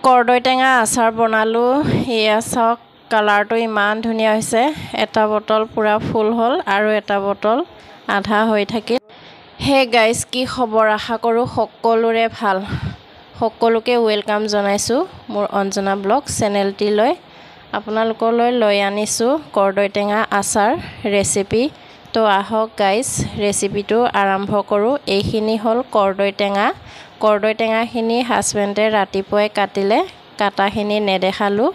কৰ্দৈ টেঙা আচাৰ বনালোঁ। এয়া চাওক কালাৰটো ইমান ধুনীয়া হৈছে। এটা বটল পুৰা ফুল হ'ল আৰু এটা বটল আধা হৈ থাকিল। হে গাইজ, কি খবৰ? আশা কৰোঁ সকলোৰে ভাল। সকলোকে ৱেলকাম জনাইছোঁ মোৰ অঞ্জনা ব্লগ চেনেলটিলৈ। আপোনালোকলৈ লৈ আনিছোঁ কৰ্দৈ টেঙা আচাৰ ৰেচিপি। তো আহক গাইজ, ৰেচিপিটো আৰম্ভ কৰোঁ। এইখিনি হ'ল কৰ্দৈ টেঙা। কৰ্দৈ টেঙাখিনি হাজবেণ্ডে ৰাতিপুৱাই কাটিলে। কাটাখিনি নেদেখালোঁ,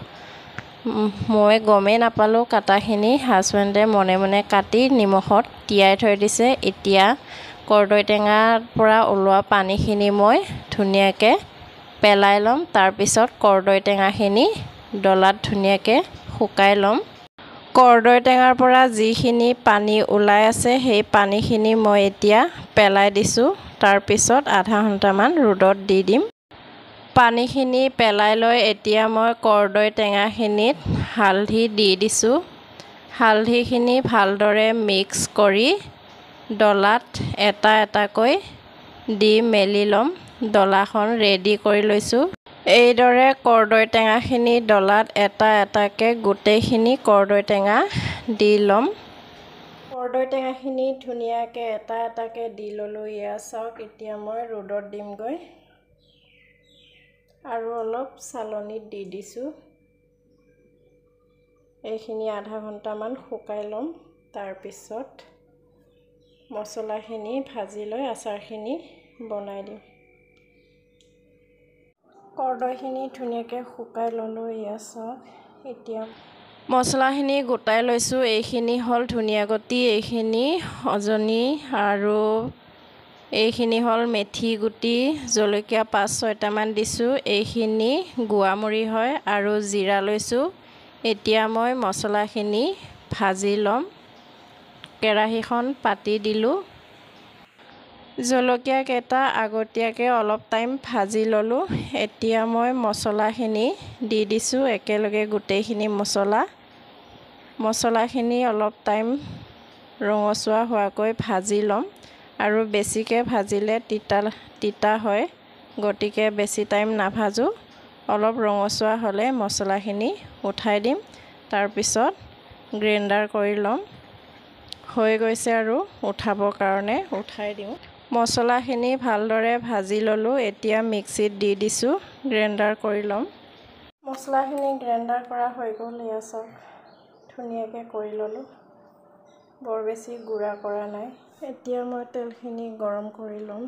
মই গমেই নাপালোঁ কাটাখিনি। হাজবেণ্ডে মনে মনে কাটি নিমখত তিয়াই থৈ দিছে। এতিয়া কৰ্দৈ টেঙাৰ পৰা ওলোৱা পানীখিনি মই ধুনীয়াকৈ পেলাই ল'ম। তাৰপিছত কৰ্দৈ টেঙাখিনি ডলাত ধুনীয়াকৈ শুকাই ল'ম। কৰ্দৈ টেঙাৰ পৰা যিখিনি পানী ওলাই আছে সেই পানীখিনি মই এতিয়া পেলাই দিছোঁ। তাৰপিছত আধা ঘণ্টামান ৰ'দত দি দিম। পানীখিনি পেলাই লৈ এতিয়া মই কৰ্দৈ টেঙাখিনিত হালধি দি দিছোঁ। হালধিখিনি ভালদৰে মিক্স কৰি ডলাত এটা এটাকৈ দি মেলি ল'ম। ডলাখন ৰেডি কৰি লৈছোঁ। এইদৰে কৰ্দৈ টেঙাখিনি ডলাত এটা এটাকৈ গোটেইখিনি কৰ্দৈ টেঙা দি ল'ম। কৰ্দৈ টেঙাখিনি ধুনীয়াকৈ এটা এটাকৈ দি ল'লোঁ। এয়া চাওক, এতিয়া মই ৰ'দত দিমগৈ আৰু অলপ চালনীত দি দিছোঁ। এইখিনি আধা ঘণ্টামান শুকাই ল'ম। তাৰপিছত মছলাখিনি ভাজি লৈ আচাৰখিনি বনাই দিম। কৰ্দৈখিনি ধুনীয়াকৈ শুকাই ল'লোঁ। এয়া চাওক, এতিয়া মছলাখিনি গোটাই লৈছোঁ। এইখিনি হ'ল ধনিয়া গুটি, এইখিনি অজনি আৰু এইখিনি হ'ল মেথি গুটি, জলকীয়া 5-6টামান দিছোঁ। এইখিনি গোৱামুড়ি হয় আৰু জিৰা লৈছোঁ। এতিয়া মই মছলাখিনি ভাজি ল'ম। কেৰাহীখন পাতি দিলোঁ। জলকীয়াকেইটা আগতীয়াকৈ অলপ টাইম ভাজি ল'লোঁ। এতিয়া মই মছলাখিনি দি দিছোঁ একেলগে গোটেইখিনি মছলাখিনি অলপ টাইম ৰঙচুৱা হোৱাকৈ ভাজি ল'ম। আৰু বেছিকৈ ভাজিলে তিতা হয়, গতিকে বেছি টাইম নাভাজোঁ। অলপ ৰঙচুৱা হ'লে মছলাখিনি উঠাই দিম। তাৰপিছত গ্ৰাইণ্ডাৰ কৰি ল'ম। হৈ গৈছে আৰু উঠাবৰ কাৰণে উঠাই দিওঁ। মছলাখিনি ভালদৰে ভাজি ল'লোঁ। এতিয়া মিক্সিত দি দিছোঁ, গ্ৰাইণ্ডাৰ কৰি ল'ম। মছলাখিনি গ্ৰাইণ্ডাৰ কৰা হৈ গ'ল। এয়া চাওক, ধুনীয়াকৈ কৰি ল'লোঁ। বৰ বেছি গুড়া কৰা নাই। এতিয়া মই তেলখিনি গৰম কৰি ল'ম।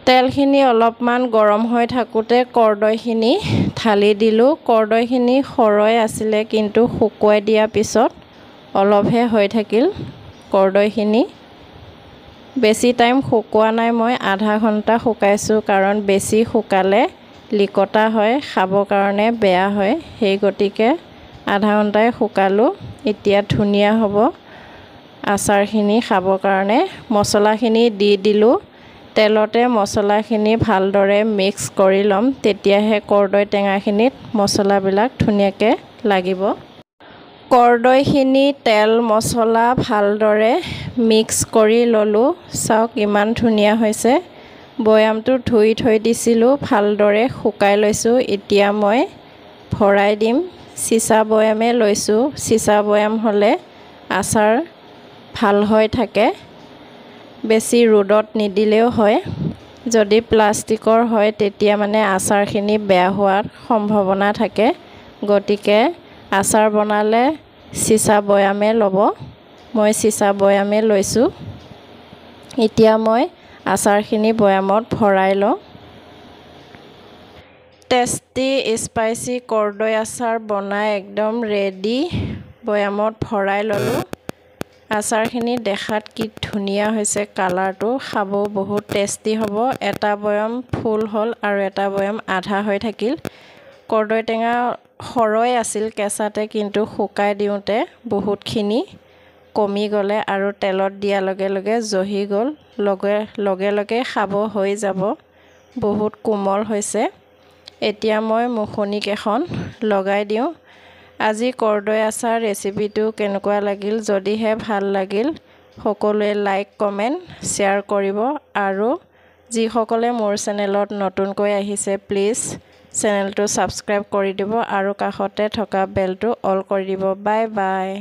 তেলখিনি অলপমান গৰম হৈ থাকোঁতে কৰ্দৈখিনি ঢালি দিলোঁ। কৰ্দৈখিনি সৰই আছিলে, কিন্তু শুকুৱাই দিয়াৰ পিছত অলপহে হৈ থাকিল কৰ্দৈখিনি। বেছি টাইম শুকোৱা নাই, মই আধা ঘণ্টা শুকাইছোঁ। কাৰণ বেছি শুকালে লিকতা হয়, খাবৰ কাৰণে বেয়া হয়। সেই গতিকে আধা ঘণ্টাই শুকালোঁ। এতিয়া ধুনীয়া হ'ব আচাৰখিনি খাবৰ কাৰণে। মছলাখিনি দি দিলোঁ। তেলতে মছলাখিনি ভালদৰে মিক্স কৰি ল'ম, তেতিয়াহে কৰ্দৈ টেঙাখিনিত মছলাবিলাক ধুনীয়াকৈ লাগিব। কৰ্দৈখিনি তেল মছলা ভালদৰে মিক্স কৰি ল'লোঁ। চাওক ইমান ধুনীয়া হৈছে। বৈয়ামটো ধুই থৈ দিছিলোঁ, ভালদৰে শুকাই লৈছোঁ। এতিয়া মই ভৰাই দিম। চিচা বৈয়ামে লৈছোঁ। চিচা বৈয়াম হ'লে আচাৰ ভাল হৈ থাকে, বেছি ৰ'দত নিদিলেও হয়। যদি প্লাষ্টিকৰ হয় তেতিয়া মানে আচাৰখিনি বেয়া হোৱাৰ সম্ভাৱনা থাকে। গতিকে আচাৰ বনালে চিচা বৈয়ামে ল'ব। মই চিচা বৈয়ামে লৈছোঁ। এতিয়া মই আচাৰখিনি বৈয়ামত ভৰাই লওঁ। টেষ্টি স্পাইচি কৰ্দৈ আচাৰ বনাই একদম ৰেডি। বৈয়ামত ভৰাই ল'লোঁ। আচাৰখিনি দেখাত কি ধুনীয়া হৈছে, কালাৰটো। খাবও বহুত টেষ্টি হ'ব। এটা বৈয়াম ফুল হ'ল আৰু এটা বৈয়াম আধা হৈ থাকিল। কৰ্দৈ টেঙা সৰই আছিল কেঁচাতে, কিন্তু শুকাই দিওঁতে বহুতখিনি কমি গ'লে আৰু তেলত দিয়াৰ লগে লগে জহি গ'ল। লগে লগে খাব হৈ যাব। বহুত কোমল হৈছে। এতিয়া মই মুখনিক এখন লগাই দিওঁ। আজি কৰ্দৈ আচাৰ ৰেচিপিটো কেনেকুৱা লাগিল? যদিহে ভাল লাগিল সকলোৱে লাইক কমেণ্ট শ্বেয়াৰ কৰিব আৰু যিসকলে মোৰ চেনেলত নতুনকৈ আহিছে প্লিজ চেনেলটো ছাবস্ক্ৰাইব কৰি দিব আৰু কাষতে থকা বেলটো অল কৰি দিব। Bye bye.